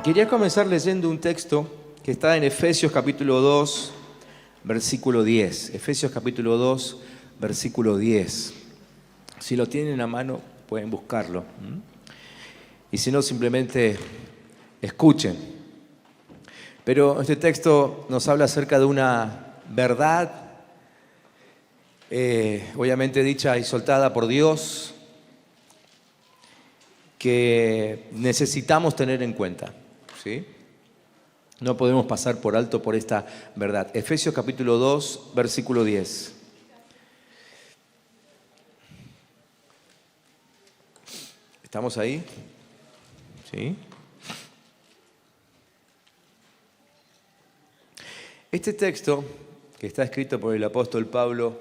Quería comenzar leyendo un texto que está en Efesios capítulo 2, versículo 10. Efesios capítulo 2, versículo 10. Si lo tienen a mano, pueden buscarlo. Y si no, simplemente escuchen. Pero este texto nos habla acerca de una verdad, obviamente dicha y soltada por Dios, que necesitamos tener en cuenta, ¿sí? No podemos pasar por alto por esta verdad. Efesios capítulo 2, versículo 10. ¿Estamos ahí? ¿Sí? Este texto, que está escrito por el apóstol Pablo,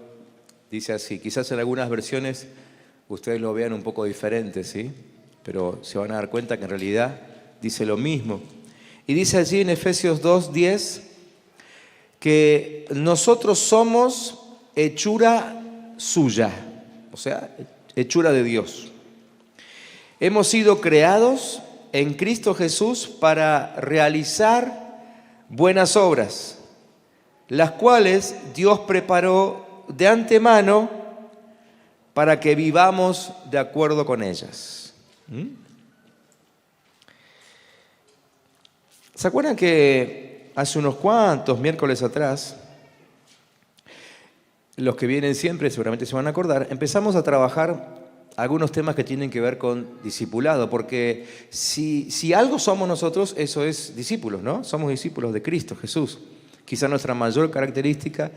dice así. Quizás en algunas versiones ustedes lo vean un poco diferente, ¿sí? Pero se van a dar cuenta que en realidad dice lo mismo. Y dice allí en Efesios 2:10 que nosotros somos hechura suya, o sea, hechura de Dios. Hemos sido creados en Cristo Jesús para realizar buenas obras, las cuales Dios preparó de antemano para que vivamos de acuerdo con ellas. ¿Se acuerdan que hace unos cuantos miércoles atrás, los que vienen siempre seguramente se van a acordar, empezamos a trabajar algunos temas que tienen que ver con discipulado? Porque si algo somos nosotros, eso es discípulos, ¿no? Somos discípulos de Cristo Jesús. Quizá nuestra mayor característica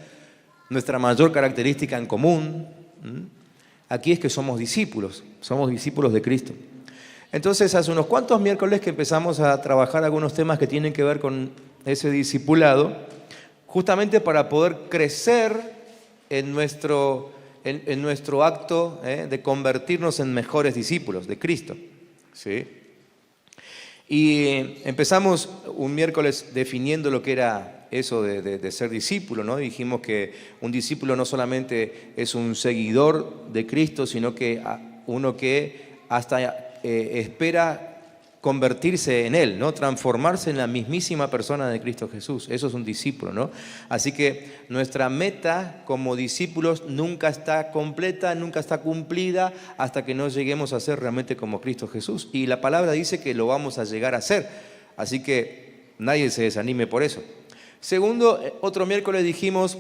en común, aquí es que somos discípulos de Cristo. Entonces, hace unos cuantos miércoles que empezamos a trabajar algunos temas que tienen que ver con ese discipulado, justamente para poder crecer en nuestro acto de convertirnos en mejores discípulos de Cristo, ¿sí? Y empezamos un miércoles definiendo lo que era eso de ser discípulo, ¿no? Dijimos que un discípulo no solamente es un seguidor de Cristo, sino que uno que hasta espera convertirse en Él, ¿no? Transformarse en la mismísima persona de Cristo Jesús. Eso es un discípulo, ¿no? Así que nuestra meta como discípulos nunca está completa, nunca está cumplida hasta que no lleguemos a ser realmente como Cristo Jesús. Y la palabra dice que lo vamos a llegar a ser. Así que nadie se desanime por eso. Segundo, otro miércoles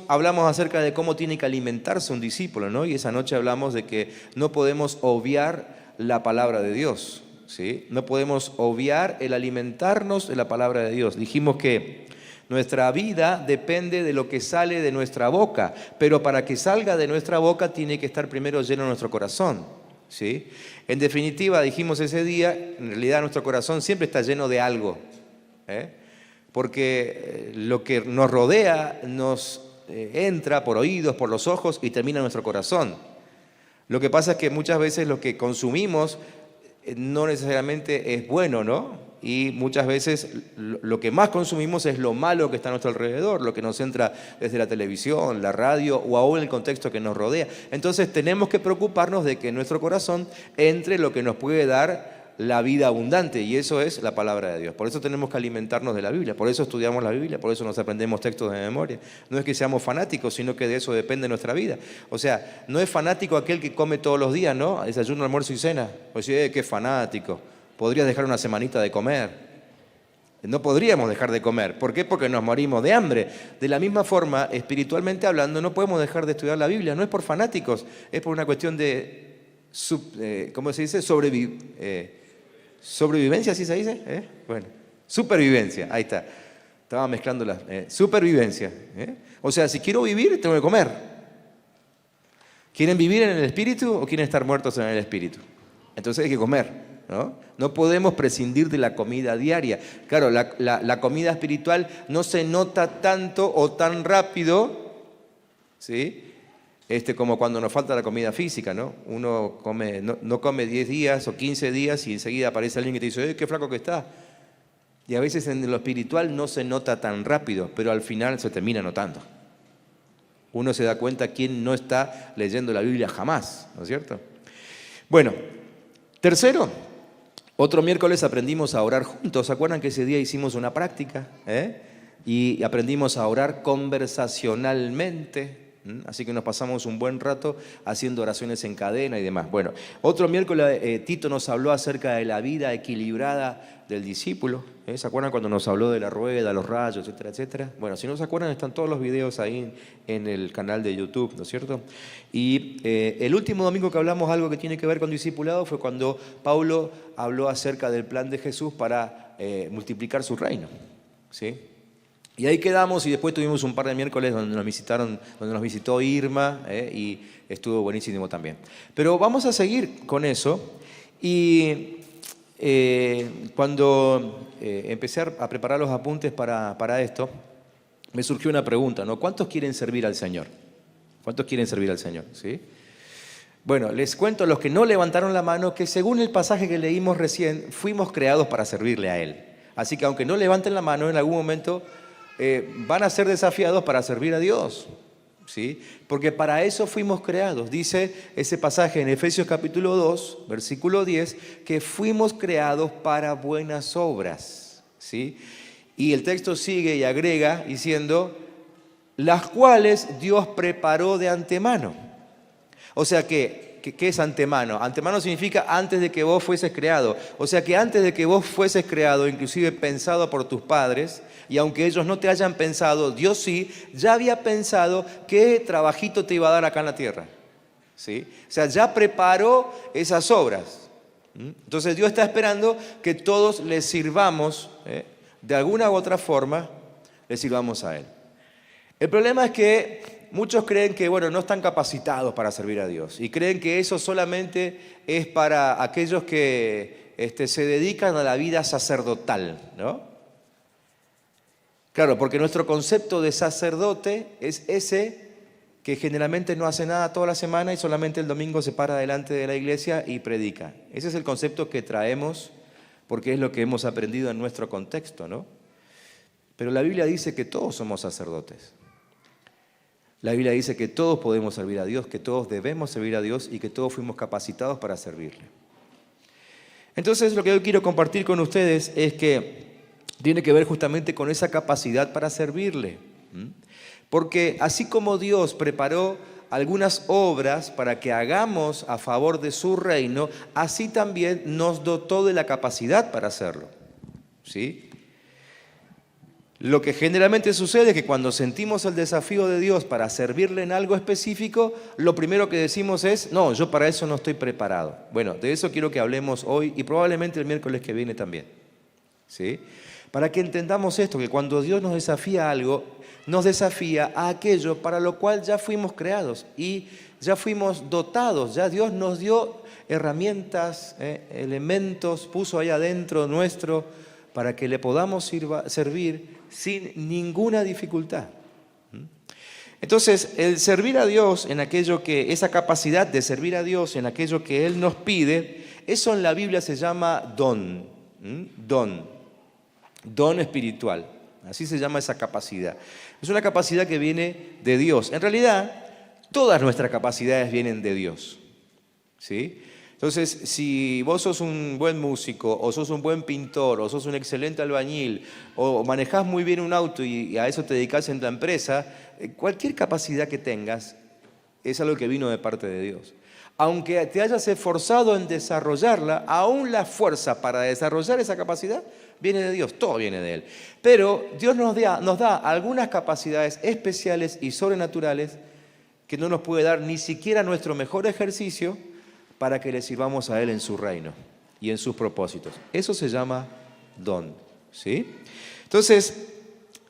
hablamos acerca de cómo tiene que alimentarse un discípulo, ¿no? Y esa noche hablamos de que no podemos obviar la palabra de Dios, ¿sí? No podemos obviar el alimentarnos de la palabra de Dios. Dijimos que nuestra vida depende de lo que sale de nuestra boca, pero para que salga de nuestra boca tiene que estar primero lleno nuestro corazón, ¿sí? En definitiva, dijimos ese día, en realidad nuestro corazón siempre está lleno de algo, porque lo que nos rodea nos entra por oídos, por los ojos y termina en nuestro corazón. Lo que pasa es que muchas veces lo que consumimos no necesariamente es bueno, ¿no? Y muchas veces lo que más consumimos es lo malo que está a nuestro alrededor, lo que nos entra desde la televisión, la radio o aún el contexto que nos rodea. Entonces tenemos que preocuparnos de que en nuestro corazón entre lo que nos puede dar la vida abundante, y eso es la palabra de Dios. Por eso tenemos que alimentarnos de la Biblia, por eso estudiamos la Biblia, por eso nos aprendemos textos de memoria. No es que seamos fanáticos, sino que de eso depende nuestra vida. O sea, no es fanático aquel que come todos los días, ¿no? Desayuno, almuerzo y cena. O sea, qué fanático. Podrías dejar una semanita de comer. No podríamos dejar de comer. ¿Por qué? Porque nos morimos de hambre. De la misma forma, espiritualmente hablando, no podemos dejar de estudiar la Biblia. No es por fanáticos, es por una cuestión de, ¿cómo se dice? Sobrevivencia, ¿sí se dice? Bueno, supervivencia, ahí está. Estaba mezclando las... supervivencia. O sea, si quiero vivir, tengo que comer. ¿Quieren vivir en el espíritu o quieren estar muertos en el espíritu? Entonces hay que comer, ¿no? No podemos prescindir de la comida diaria. Claro, la comida espiritual no se nota tanto o tan rápido, ¿sí? Como cuando nos falta la comida física, ¿no? Uno no come 10 días o 15 días y enseguida aparece alguien que te dice, qué flaco que estás. Y a veces en lo espiritual no se nota tan rápido, pero al final se termina notando. Uno se da cuenta quién no está leyendo la Biblia jamás, ¿no es cierto? Bueno, tercero, Otro miércoles aprendimos a orar juntos. ¿Se acuerdan que ese día hicimos una práctica? Y aprendimos a orar conversacionalmente. Así que nos pasamos un buen rato haciendo oraciones en cadena y demás. Bueno, otro miércoles Tito nos habló acerca de la vida equilibrada del discípulo. ¿Se acuerdan cuando nos habló de la rueda, los rayos, etcétera, etcétera? Bueno, si no se acuerdan, están todos los videos ahí en el canal de YouTube, ¿no es cierto? Y el último domingo que hablamos algo que tiene que ver con discipulado fue cuando Pablo habló acerca del plan de Jesús para multiplicar su reino, ¿sí? Y ahí quedamos y después tuvimos un par de miércoles donde nos visitó Irma y estuvo buenísimo también. Pero vamos a seguir con eso y cuando empecé a preparar los apuntes para esto, me surgió una pregunta, ¿no? ¿Cuántos quieren servir al Señor? ¿Cuántos quieren servir al Señor? ¿Sí? Bueno, les cuento a los que no levantaron la mano que según el pasaje que leímos recién, fuimos creados para servirle a Él. Así que aunque no levanten la mano, en algún momento van a ser desafiados para servir a Dios, ¿sí? Porque para eso fuimos creados. Dice ese pasaje en Efesios capítulo 2, versículo 10, que fuimos creados para buenas obras, ¿sí? Y el texto sigue y agrega diciendo, las cuales Dios preparó de antemano. O sea que, ¿qué es antemano? Antemano significa antes de que vos fueses creado. O sea que antes de que vos fueses creado, inclusive pensado por tus padres, y aunque ellos no te hayan pensado, Dios sí, ya había pensado qué trabajito te iba a dar acá en la tierra, ¿sí? O sea, ya preparó esas obras. Entonces Dios está esperando que todos le sirvamos, de alguna u otra forma, le sirvamos a Él. El problema es que muchos creen que, bueno, no están capacitados para servir a Dios y creen que eso solamente es para aquellos que se dedican a la vida sacerdotal, ¿no? Claro, porque nuestro concepto de sacerdote es ese que generalmente no hace nada toda la semana y solamente el domingo se para delante de la iglesia y predica. Ese es el concepto que traemos porque es lo que hemos aprendido en nuestro contexto, ¿no? Pero la Biblia dice que todos somos sacerdotes. La Biblia dice que todos podemos servir a Dios, que todos debemos servir a Dios y que todos fuimos capacitados para servirle. Entonces, lo que yo quiero compartir con ustedes es que tiene que ver justamente con esa capacidad para servirle. Porque así como Dios preparó algunas obras para que hagamos a favor de su reino, así también nos dotó de la capacidad para hacerlo, ¿sí? Lo que generalmente sucede es que cuando sentimos el desafío de Dios para servirle en algo específico, lo primero que decimos es, no, yo para eso no estoy preparado. Bueno, de eso quiero que hablemos hoy y probablemente el miércoles que viene también, ¿sí? Para que entendamos esto, que cuando Dios nos desafía a algo, nos desafía a aquello para lo cual ya fuimos creados y ya fuimos dotados, ya Dios nos dio herramientas, elementos, puso ahí adentro nuestro para que le podamos servir sin ninguna dificultad. Entonces, el servir a Dios en aquello que, esa capacidad de servir a Dios en aquello que Él nos pide, eso en la Biblia se llama don, don espiritual, así se llama esa capacidad. Es una capacidad que viene de Dios. En realidad, todas nuestras capacidades vienen de Dios, ¿sí? Entonces, si vos sos un buen músico, o sos un buen pintor, o sos un excelente albañil, o manejás muy bien un auto y a eso te dedicás en tu empresa, cualquier capacidad que tengas es algo que vino de parte de Dios. Aunque te hayas esforzado en desarrollarla, aún la fuerza para desarrollar esa capacidad viene de Dios, todo viene de Él. Pero Dios nos da algunas capacidades especiales y sobrenaturales que no nos puede dar ni siquiera nuestro mejor ejercicio para que le sirvamos a Él en su reino y en sus propósitos. Eso se llama don, ¿sí? Entonces,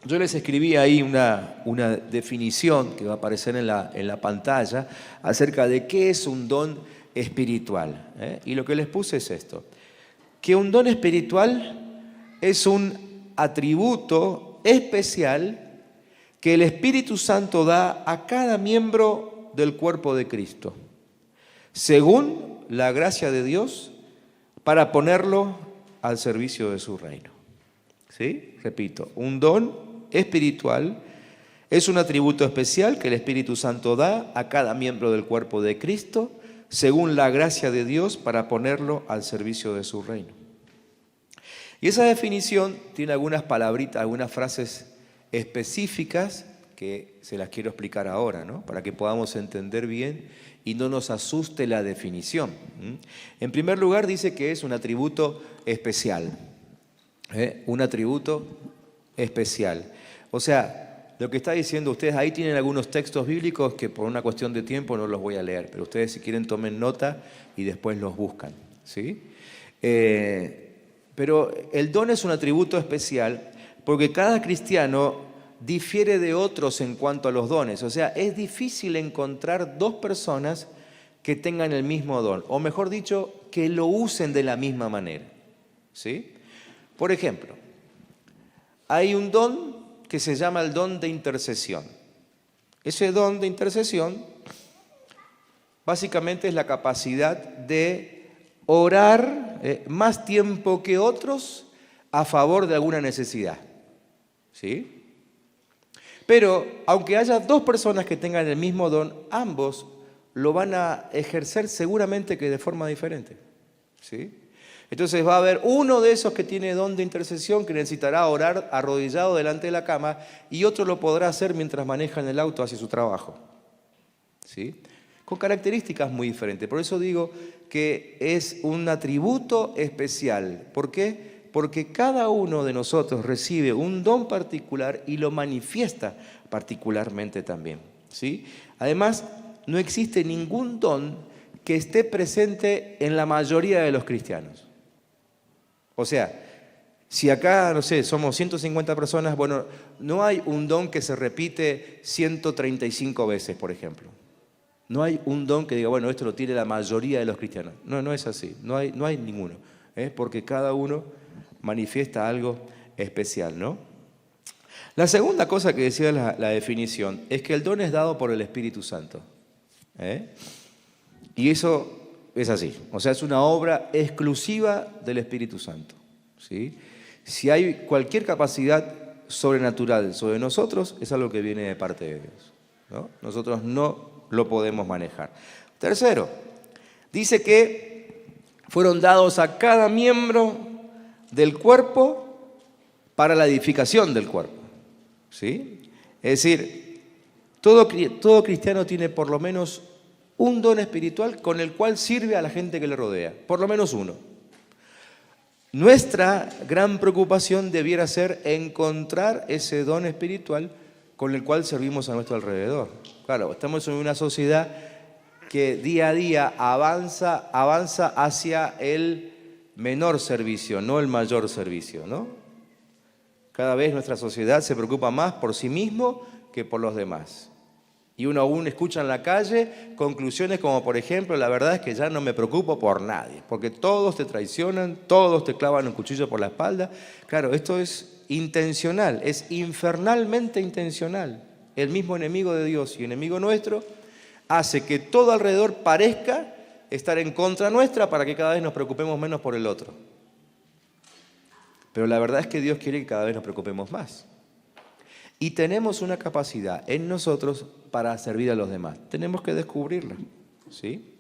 yo les escribí ahí una definición que va a aparecer en la pantalla acerca de qué es un don espiritual, Y lo que les puse es esto, que un don espiritual es un atributo especial que el Espíritu Santo da a cada miembro del cuerpo de Cristo, según la gracia de Dios, para ponerlo al servicio de su reino. ¿Sí? Repito, un don espiritual es un atributo especial que el Espíritu Santo da a cada miembro del cuerpo de Cristo, según la gracia de Dios, para ponerlo al servicio de su reino. Y esa definición tiene algunas palabritas, algunas frases específicas que se las quiero explicar ahora, ¿no? Para que podamos entender bien y no nos asuste la definición. En primer lugar, dice que es un atributo especial. Un atributo especial. O sea, lo que está diciendo ustedes, ahí tienen algunos textos bíblicos que por una cuestión de tiempo no los voy a leer, pero ustedes si quieren tomen nota y después los buscan, ¿sí? Pero el don es un atributo especial porque cada cristiano difiere de otros en cuanto a los dones. O sea, es difícil encontrar dos personas que tengan el mismo don, o mejor dicho, que lo usen de la misma manera, ¿sí? Por ejemplo, hay un don que se llama el don de intercesión. Ese don de intercesión básicamente es la capacidad de orar más tiempo que otros a favor de alguna necesidad, ¿sí? Pero aunque haya dos personas que tengan el mismo don, ambos lo van a ejercer seguramente que de forma diferente, ¿sí? Entonces va a haber uno de esos que tiene don de intercesión que necesitará orar arrodillado delante de la cama y otro lo podrá hacer mientras maneja en el auto hacia su trabajo, ¿sí? Con características muy diferentes. Por eso digo que es un atributo especial. ¿Por qué? Porque cada uno de nosotros recibe un don particular y lo manifiesta particularmente también, ¿sí? Además, no existe ningún don que esté presente en la mayoría de los cristianos. O sea, si acá, no sé, somos 150 personas, bueno, no hay un don que se repite 135 veces, por ejemplo. No hay un don que diga, bueno, esto lo tiene la mayoría de los cristianos. No, no es así, no hay ninguno. Porque cada uno manifiesta algo especial, ¿no? La segunda cosa que decía la definición es que el don es dado por el Espíritu Santo. Y eso es así, o sea, es una obra exclusiva del Espíritu Santo, ¿sí? Si hay cualquier capacidad sobrenatural sobre nosotros, es algo que viene de parte de Dios, ¿no? Nosotros no lo podemos manejar. Tercero, dice que fueron dados a cada miembro del cuerpo para la edificación del cuerpo, ¿sí? Es decir, todo cristiano tiene por lo menos un don espiritual con el cual sirve a la gente que le rodea, por lo menos uno. Nuestra gran preocupación debiera ser encontrar ese don espiritual con el cual servimos a nuestro alrededor. Claro, estamos en una sociedad que día a día avanza hacia el menor servicio, no el mayor servicio, ¿no? Cada vez nuestra sociedad se preocupa más por sí mismo que por los demás. Y uno aún escucha en la calle conclusiones como, por ejemplo, la verdad es que ya no me preocupo por nadie, porque todos te traicionan, todos te clavan un cuchillo por la espalda. Claro, esto es intencional, es infernalmente intencional. El mismo enemigo de Dios y enemigo nuestro hace que todo alrededor parezca estar en contra nuestra para que cada vez nos preocupemos menos por el otro. Pero la verdad es que Dios quiere que cada vez nos preocupemos más. Y tenemos una capacidad en nosotros para servir a los demás. Tenemos que descubrirla, ¿sí?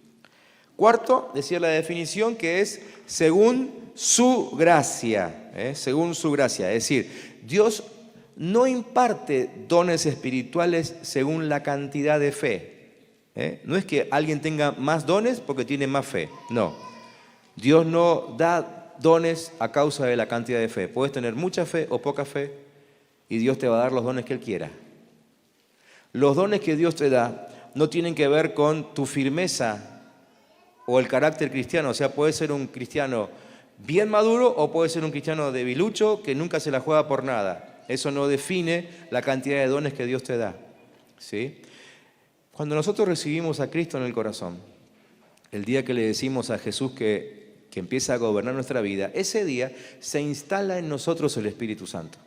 Cuarto, decía la definición, que es según su gracia, según su gracia. Es decir, Dios no imparte dones espirituales según la cantidad de fe. No es que alguien tenga más dones porque tiene más fe, no. Dios no da dones a causa de la cantidad de fe. Puedes tener mucha fe o poca fe, y Dios te va a dar los dones que Él quiera. Los dones que Dios te da no tienen que ver con tu firmeza o el carácter cristiano. O sea, puede ser un cristiano bien maduro o puede ser un cristiano debilucho que nunca se la juega por nada. Eso no define la cantidad de dones que Dios te da, ¿sí? Cuando nosotros recibimos a Cristo en el corazón, el día que le decimos a Jesús que empieza a gobernar nuestra vida, ese día se instala en nosotros el Espíritu Santo.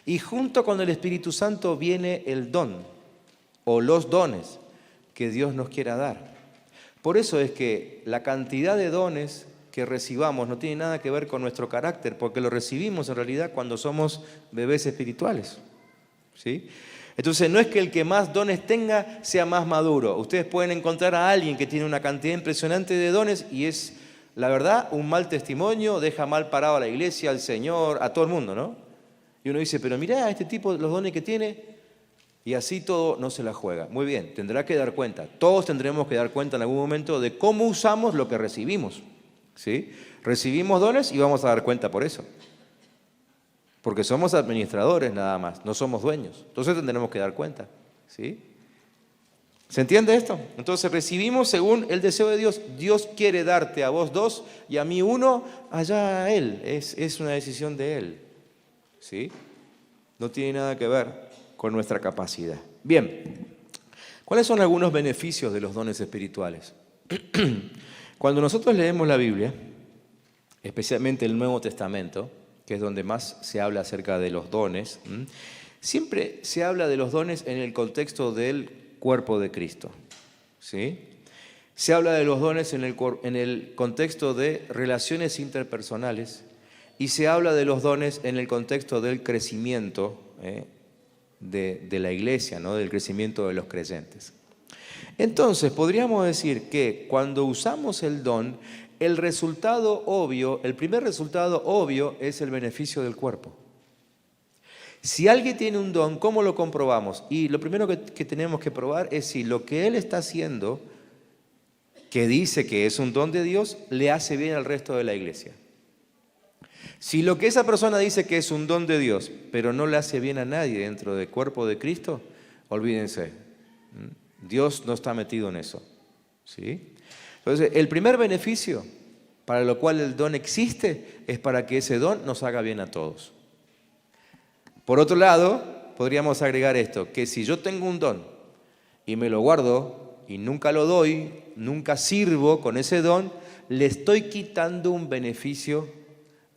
Y junto con el Espíritu Santo viene el don o los dones que Dios nos quiera dar. Por eso es que la cantidad de dones que recibamos no tiene nada que ver con nuestro carácter, porque lo recibimos en realidad cuando somos bebés espirituales, ¿sí? Entonces no es que el que más dones tenga sea más maduro. Ustedes pueden encontrar a alguien que tiene una cantidad impresionante de dones y es la verdad, un mal testimonio deja mal parado a la iglesia, al Señor, a todo el mundo, ¿no? Y uno dice, pero mirá, este tipo, los dones que tiene, y así todo no se la juega. Muy bien, tendrá que dar cuenta. Todos tendremos que dar cuenta en algún momento de cómo usamos lo que recibimos, ¿sí? Recibimos dones y vamos a dar cuenta por eso. Porque somos administradores nada más, no somos dueños. Entonces tendremos que dar cuenta, ¿sí? ¿Se entiende esto? Entonces recibimos según el deseo de Dios. Dios quiere darte a vos 2 y a mí 1, allá a Él. Es una decisión de Él, ¿sí? No tiene nada que ver con nuestra capacidad. Bien, ¿cuáles son algunos beneficios de los dones espirituales? Cuando nosotros leemos la Biblia, especialmente el Nuevo Testamento, que es donde más se habla acerca de los dones, siempre se habla de los dones en el contexto del cuerpo de Cristo, ¿sí? Se habla de los dones en el contexto de relaciones interpersonales y se habla de los dones en el contexto del crecimiento de la iglesia, ¿no? Del crecimiento de los creyentes. Entonces, podríamos decir que cuando usamos el don, el resultado obvio, el primer resultado obvio es el beneficio del cuerpo. Si alguien tiene un don, ¿cómo lo comprobamos? Y lo primero que tenemos que probar es si lo que él está haciendo, que dice que es un don de Dios, le hace bien al resto de la iglesia. Si lo que esa persona dice que es un don de Dios, pero no le hace bien a nadie dentro del cuerpo de Cristo, olvídense, Dios no está metido en eso, ¿sí? Entonces, el primer beneficio para lo cual el don existe es para que ese don nos haga bien a todos. Por otro lado, podríamos agregar esto, que si yo tengo un don y me lo guardo y nunca lo doy, nunca sirvo con ese don, le estoy quitando un beneficio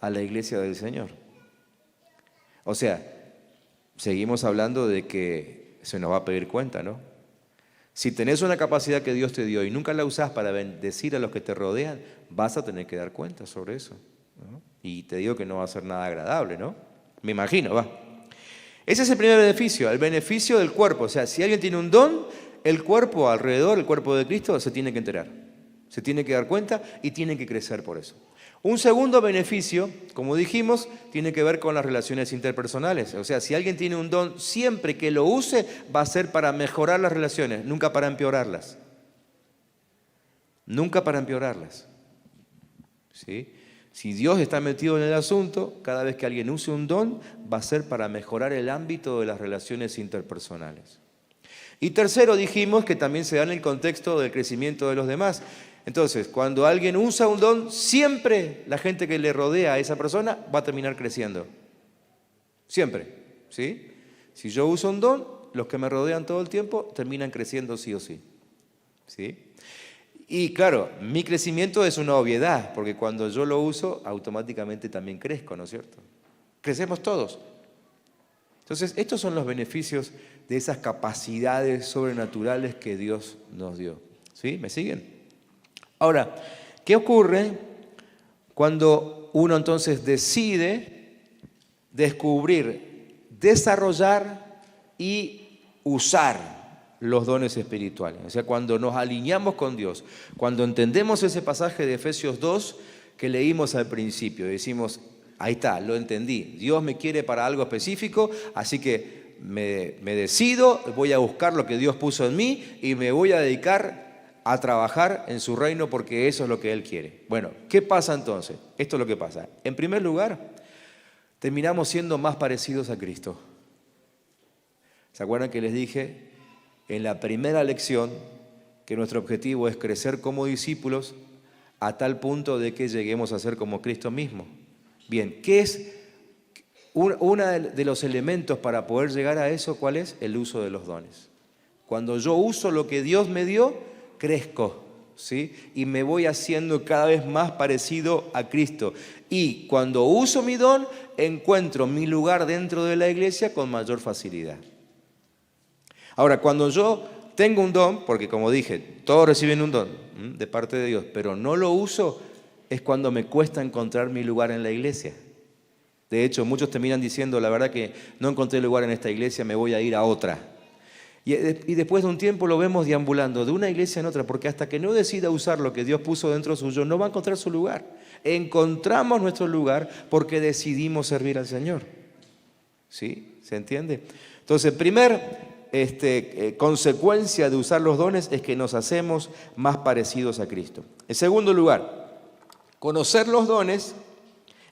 a la iglesia del Señor. O sea, seguimos hablando de que se nos va a pedir cuenta, ¿no? Si tenés una capacidad que Dios te dio y nunca la usás para bendecir a los que te rodean, vas a tener que dar cuenta sobre eso, ¿no? Y te digo que no va a ser nada agradable, ¿no? Me imagino, va. Ese es el primer beneficio, el beneficio del cuerpo. O sea, si alguien tiene un don, el cuerpo alrededor, el cuerpo de Cristo, se tiene que enterar. Se tiene que dar cuenta y tiene que crecer por eso. Un segundo beneficio, como dijimos, tiene que ver con las relaciones interpersonales. O sea, si alguien tiene un don, siempre que lo use, va a ser para mejorar las relaciones, nunca para empeorarlas. Nunca para empeorarlas, ¿sí? Si Dios está metido en el asunto, cada vez que alguien use un don, va a ser para mejorar el ámbito de las relaciones interpersonales. Y tercero, dijimos que también se da en el contexto del crecimiento de los demás. Entonces, cuando alguien usa un don, siempre la gente que le rodea a esa persona va a terminar creciendo. Siempre, ¿sí? Si yo uso un don, los que me rodean todo el tiempo terminan creciendo sí o sí, ¿sí? Y claro, mi crecimiento es una obviedad, porque cuando yo lo uso, automáticamente también crezco, ¿no es cierto? Crecemos todos. Entonces, estos son los beneficios de esas capacidades sobrenaturales que Dios nos dio, ¿sí? ¿Me siguen? Ahora, ¿qué ocurre cuando uno entonces decide descubrir, desarrollar y usar los dones espirituales? O sea, cuando nos alineamos con Dios, cuando entendemos ese pasaje de Efesios 2 que leímos al principio, decimos, ahí está, lo entendí, Dios me quiere para algo específico, así que me decido, voy a buscar lo que Dios puso en mí y me voy a dedicar a trabajar en su reino porque eso es lo que Él quiere. Bueno, ¿qué pasa entonces? Esto es lo que pasa. En primer lugar, terminamos siendo más parecidos a Cristo. ¿Se acuerdan que les dije en la primera lección que nuestro objetivo es crecer como discípulos a tal punto de que lleguemos a ser como Cristo mismo? Bien, ¿qué es uno de los elementos para poder llegar a eso? ¿Cuál es? El uso de los dones. Cuando yo uso lo que Dios me dio, crezco, ¿sí? Y me voy haciendo cada vez más parecido a Cristo. Y cuando uso mi don, encuentro mi lugar dentro de la iglesia con mayor facilidad. Ahora, cuando yo tengo un don, porque como dije, todos reciben un don de parte de Dios, pero no lo uso, es cuando me cuesta encontrar mi lugar en la iglesia. De hecho, muchos terminan diciendo, la verdad que no encontré lugar en esta iglesia, me voy a ir a otra. Y después de un tiempo lo vemos deambulando de una iglesia en otra, porque hasta que no decida usar lo que Dios puso dentro suyo, no va a encontrar su lugar. Encontramos nuestro lugar porque decidimos servir al Señor. ¿Sí? ¿Se entiende? Entonces, consecuencia de usar los dones es que nos hacemos más parecidos a Cristo. En segundo lugar, conocer los dones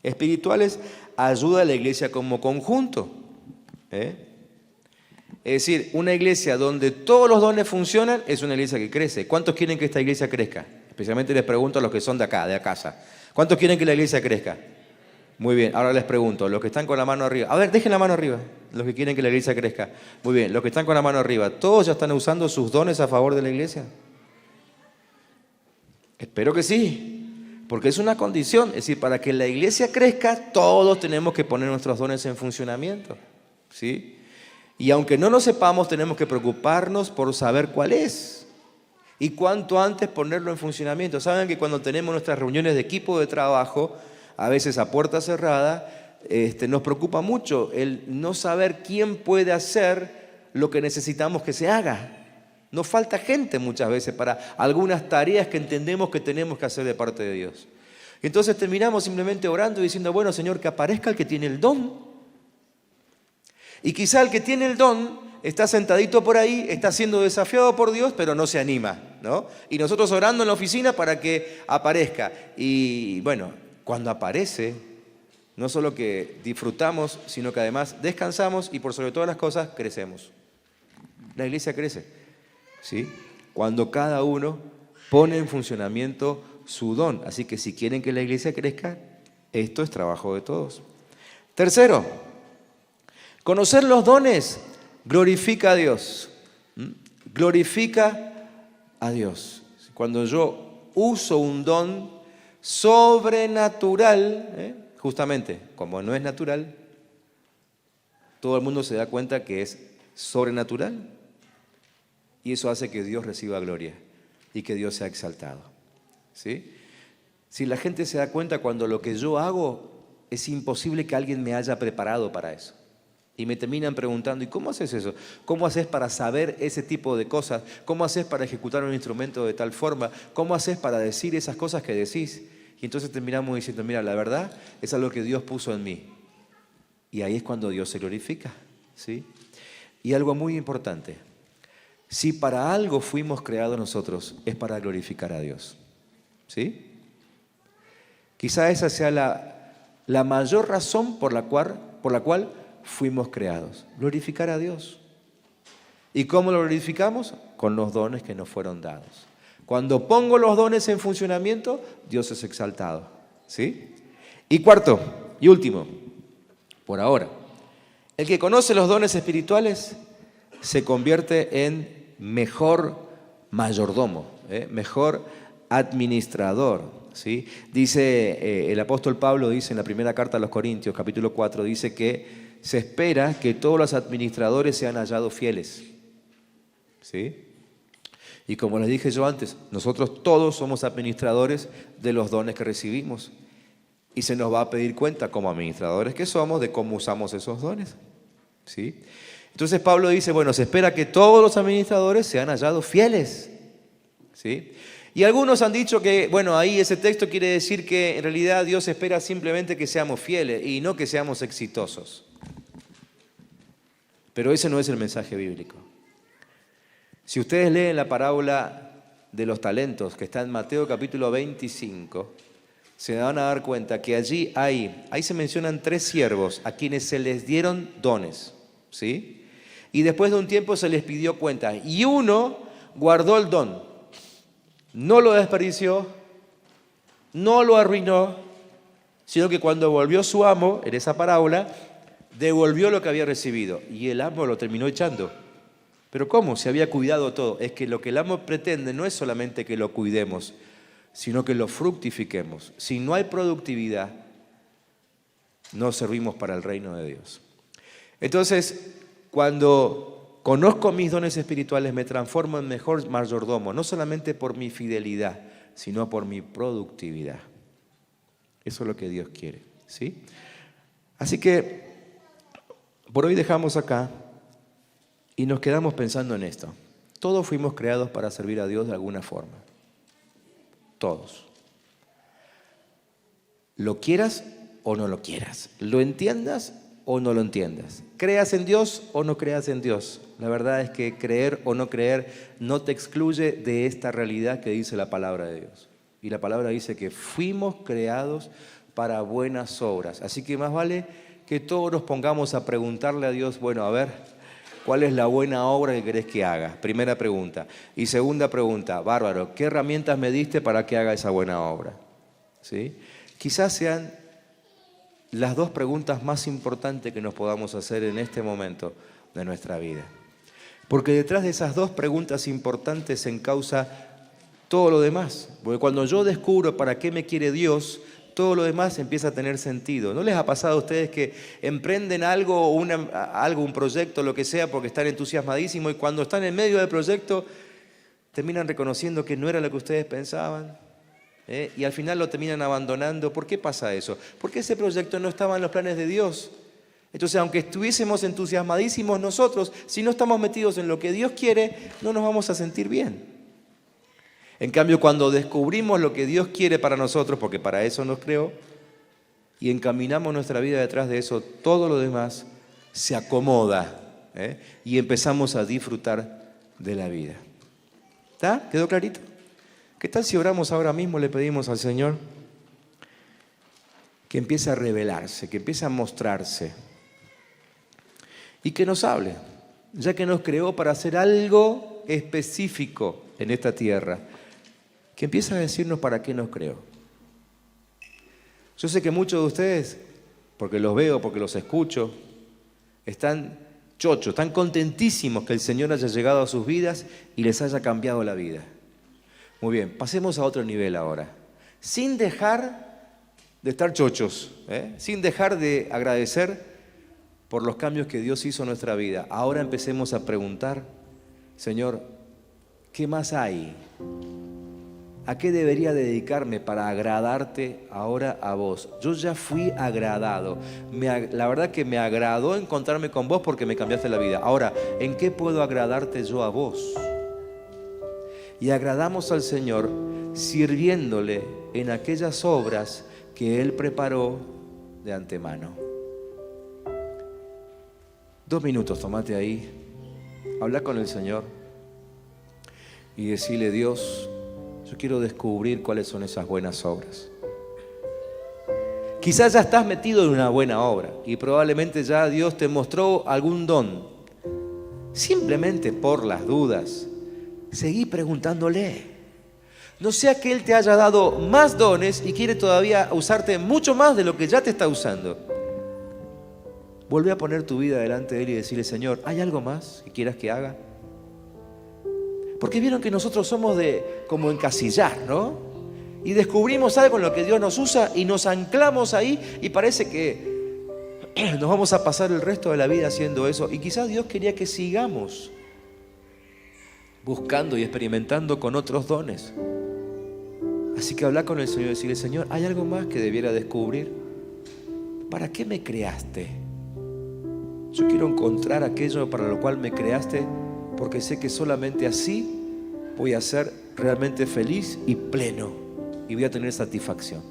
espirituales ayuda a la iglesia como conjunto. Es decir, una iglesia donde todos los dones funcionan es una iglesia que crece. ¿Cuántos quieren que esta iglesia crezca? Especialmente les pregunto a los que son de acá, de casa. ¿Cuántos quieren que la iglesia crezca? Muy bien, ahora les pregunto, los que están con la mano arriba. A ver, dejen la mano arriba, los que quieren que la iglesia crezca. Muy bien, los que están con la mano arriba, ¿todos ya están usando sus dones a favor de la iglesia? Espero que sí, porque es una condición. Es decir, para que la iglesia crezca, todos tenemos que poner nuestros dones en funcionamiento. ¿Sí? Y aunque no lo sepamos, tenemos que preocuparnos por saber cuál es y cuanto antes ponerlo en funcionamiento. Saben que cuando tenemos nuestras reuniones de equipo de trabajo, a veces a puerta cerrada, nos preocupa mucho el no saber quién puede hacer lo que necesitamos que se haga. Nos falta gente muchas veces para algunas tareas que entendemos que tenemos que hacer de parte de Dios. Entonces terminamos simplemente orando y diciendo, bueno, Señor, que aparezca el que tiene el don. Y quizá el que tiene el don está sentadito por ahí, está siendo desafiado por Dios, pero no se anima, ¿no? Y nosotros orando en la oficina para que aparezca. Y bueno, cuando aparece, no solo que disfrutamos, sino que además descansamos y por sobre todas las cosas crecemos. La iglesia crece, ¿sí? Cuando cada uno pone en funcionamiento su don. Así que si quieren que la iglesia crezca, esto es trabajo de todos. Tercero, conocer los dones glorifica a Dios. Glorifica a Dios. Cuando yo uso un don sobrenatural, justamente como no es natural, todo el mundo se da cuenta que es sobrenatural y eso hace que Dios reciba gloria y que Dios sea exaltado. ¿Sí? Si la gente se da cuenta cuando lo que yo hago es imposible que alguien me haya preparado para eso. Y me terminan preguntando, ¿y cómo haces eso? ¿Cómo haces para saber ese tipo de cosas? ¿Cómo haces para ejecutar un instrumento de tal forma? ¿Cómo haces para decir esas cosas que decís? Y entonces terminamos diciendo, mira, la verdad es algo que Dios puso en mí. Y ahí es cuando Dios se glorifica, ¿sí? Y algo muy importante, si para algo fuimos creados nosotros, es para glorificar a Dios, ¿sí? Quizá esa sea la mayor razón por la cual fuimos creados, glorificar a Dios. ¿Y cómo lo glorificamos? Con los dones que nos fueron dados. Cuando pongo los dones en funcionamiento, Dios es exaltado, ¿sí? Y cuarto y último, por ahora, el que conoce los dones espirituales se convierte en mejor mayordomo, mejor administrador, ¿sí? Dice, el apóstol Pablo dice en la primera carta a los Corintios, capítulo 4, dice que se espera que todos los administradores sean hallados fieles, ¿sí? Y como les dije yo antes, nosotros todos somos administradores de los dones que recibimos. Y se nos va a pedir cuenta como administradores que somos de cómo usamos esos dones, ¿sí? Entonces Pablo dice, bueno, se espera que todos los administradores sean hallados fieles, ¿sí? Y algunos han dicho que, bueno, ahí ese texto quiere decir que en realidad Dios espera simplemente que seamos fieles y no que seamos exitosos. Pero ese no es el mensaje bíblico. Si ustedes leen la parábola de los talentos, que está en Mateo capítulo 25, se van a dar cuenta que ahí se mencionan 3 siervos a quienes se les dieron dones, ¿sí? Y después de un tiempo se les pidió cuenta. Y uno guardó el don, no lo desperdició, no lo arruinó, sino que cuando volvió su amo, en esa parábola, devolvió lo que había recibido. Y el amo lo terminó echando. ¿Pero cómo? Se había cuidado todo. Es que lo que el amo pretende no es solamente que lo cuidemos, sino que lo fructifiquemos. Si no hay productividad, no servimos para el reino de Dios. Entonces, cuando conozco mis dones espirituales, me transformo en mejor mayordomo, no solamente por mi fidelidad, sino por mi productividad. Eso es lo que Dios quiere, ¿sí? Así que, por hoy dejamos acá. Y nos quedamos pensando en esto. Todos fuimos creados para servir a Dios de alguna forma. Todos. Lo quieras o no lo quieras. Lo entiendas o no lo entiendas. Creas en Dios o no creas en Dios. La verdad es que creer o no creer no te excluye de esta realidad que dice la palabra de Dios. Y la palabra dice que fuimos creados para buenas obras. Así que más vale que todos nos pongamos a preguntarle a Dios, bueno, a ver, ¿cuál es la buena obra que querés que haga? Primera pregunta. Y segunda pregunta, bárbaro, ¿qué herramientas me diste para que haga esa buena obra? ¿Sí? Quizás sean las dos preguntas más importantes que nos podamos hacer en este momento de nuestra vida. Porque detrás de esas dos preguntas importantes se encausa todo lo demás. Porque cuando yo descubro para qué me quiere Dios, todo lo demás empieza a tener sentido. ¿No les ha pasado a ustedes que emprenden algo, un proyecto, lo que sea, porque están entusiasmadísimos y cuando están en medio del proyecto terminan reconociendo que no era lo que ustedes pensaban? Y al final lo terminan abandonando? ¿Por qué pasa eso? Porque ese proyecto no estaba en los planes de Dios. Entonces, aunque estuviésemos entusiasmadísimos nosotros, si no estamos metidos en lo que Dios quiere, no nos vamos a sentir bien. En cambio, cuando descubrimos lo que Dios quiere para nosotros, porque para eso nos creó, y encaminamos nuestra vida detrás de eso, todo lo demás se acomoda, y empezamos a disfrutar de la vida. ¿Está? ¿Quedó clarito? ¿Qué tal si oramos ahora mismo, le pedimos al Señor que empiece a revelarse, que empiece a mostrarse y que nos hable, ya que nos creó para hacer algo específico en esta tierra, que empiece a decirnos para qué nos creó? Yo sé que muchos de ustedes, porque los veo, porque los escucho, están chochos, están contentísimos que el Señor haya llegado a sus vidas y les haya cambiado la vida. Muy bien, pasemos a otro nivel ahora. Sin dejar de estar chochos, sin dejar de agradecer por los cambios que Dios hizo en nuestra vida. Ahora empecemos a preguntar, Señor, ¿qué más hay? ¿A qué debería dedicarme para agradarte ahora a vos? Yo ya fui agradado. La verdad que me agradó encontrarme con vos porque me cambiaste la vida. Ahora, ¿en qué puedo agradarte yo a vos? Y agradamos al Señor sirviéndole en aquellas obras que Él preparó de antemano. 2 minutos, tomate ahí, habla con el Señor y decirle: Dios, yo quiero descubrir cuáles son esas buenas obras. Quizás ya estás metido en una buena obra y probablemente ya Dios te mostró algún don. Simplemente por las dudas, seguí preguntándole. No sea que Él te haya dado más dones y quiere todavía usarte mucho más de lo que ya te está usando. Vuelve a poner tu vida delante de Él y decirle: Señor, ¿hay algo más que quieras que haga? Porque vieron que nosotros somos de como encasillar, ¿no? Y descubrimos algo en lo que Dios nos usa y nos anclamos ahí y parece que nos vamos a pasar el resto de la vida haciendo eso. Y quizás Dios quería que sigamos buscando y experimentando con otros dones. Así que habla con el Señor y decirle: Señor, ¿hay algo más que debiera descubrir? ¿Para qué me creaste? Yo quiero encontrar aquello para lo cual me creaste, porque sé que solamente así voy a ser realmente feliz y pleno y voy a tener satisfacción.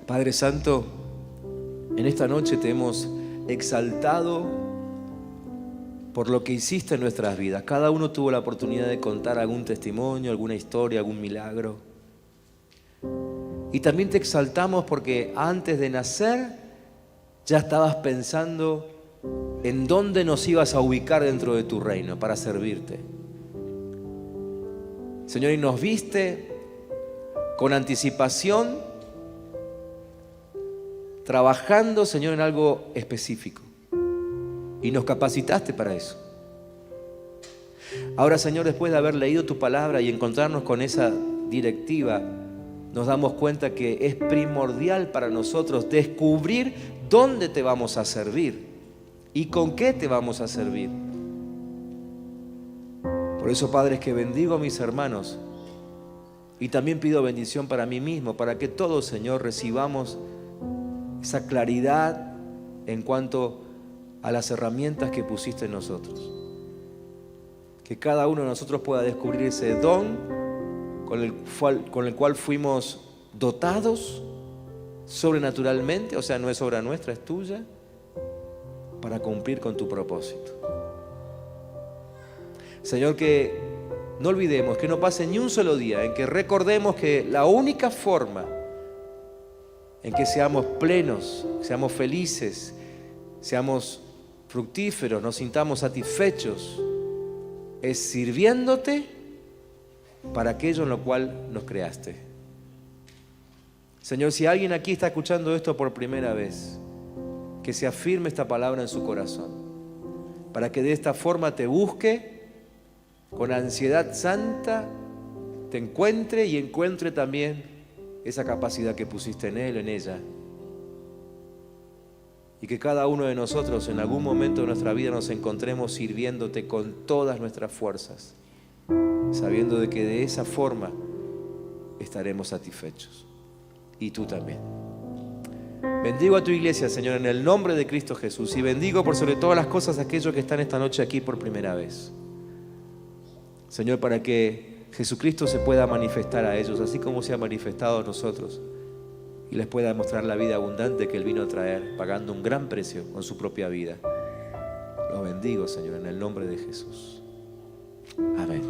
Padre Santo, en esta noche te hemos exaltado por lo que hiciste en nuestras vidas. Cada uno tuvo la oportunidad de contar algún testimonio, alguna historia, algún milagro. Y también te exaltamos porque antes de nacer ya estabas pensando en dónde nos ibas a ubicar dentro de tu reino para servirte. Señor, y nos viste con anticipación, trabajando, Señor, en algo específico. Y nos capacitaste para eso. Ahora, Señor, después de haber leído tu palabra y encontrarnos con esa directiva, nos damos cuenta que es primordial para nosotros descubrir dónde te vamos a servir y con qué te vamos a servir. Por eso, Padre, es que bendigo a mis hermanos y también pido bendición para mí mismo, para que todos, Señor, recibamos esa claridad en cuanto a las herramientas que pusiste en nosotros. Que cada uno de nosotros pueda descubrir ese don con el cual fuimos dotados sobrenaturalmente, o sea, no es obra nuestra, es tuya, para cumplir con tu propósito. Señor, que no olvidemos, que no pase ni un solo día en que recordemos que la única forma en que seamos plenos, seamos felices, seamos fructíferos, nos sintamos satisfechos, es sirviéndote para aquello en lo cual nos creaste. Señor, si alguien aquí está escuchando esto por primera vez, que se afirme esta palabra en su corazón, para que de esta forma te busque con ansiedad santa, te encuentre y encuentre también esa capacidad que pusiste en él, en ella. Y que cada uno de nosotros en algún momento de nuestra vida nos encontremos sirviéndote con todas nuestras fuerzas, sabiendo de que de esa forma estaremos satisfechos. Y tú también. Bendigo a tu iglesia, Señor, en el nombre de Cristo Jesús. Y bendigo por sobre todas las cosas a aquellos que están esta noche aquí por primera vez. Señor, para que Jesucristo se pueda manifestar a ellos, así como se ha manifestado a nosotros, y les pueda mostrar la vida abundante que Él vino a traer, pagando un gran precio con su propia vida. Los bendigo, Señor, en el nombre de Jesús. Amén.